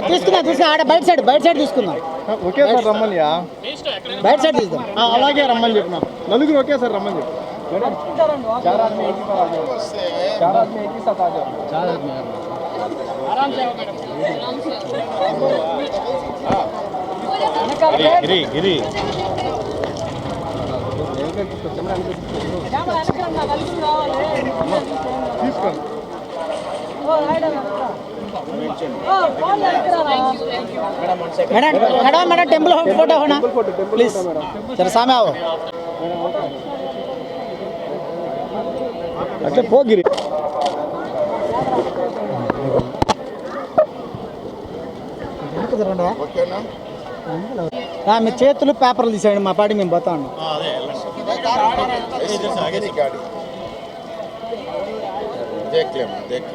తీసుకున్నా ఆడ బయట సైడ్ తీసుకుందాం. ఒకేసారి రమ్మనియా, బయట సైడ్ తీసుకుందాం. అలాగే రమ్మని చెప్పిన నలుగురు ఒకేసారి రమ్మని చెప్పి. గిరి తీసుకోండి. मैडम टेम्पल फोटो होना प्लीज जरा सामने आओ. అట్లా పోగిరి మీ చేతులు పేపర్లు తీసేయండి, మా పాటి మేము పోతా ఉన్నాం. देख ले देख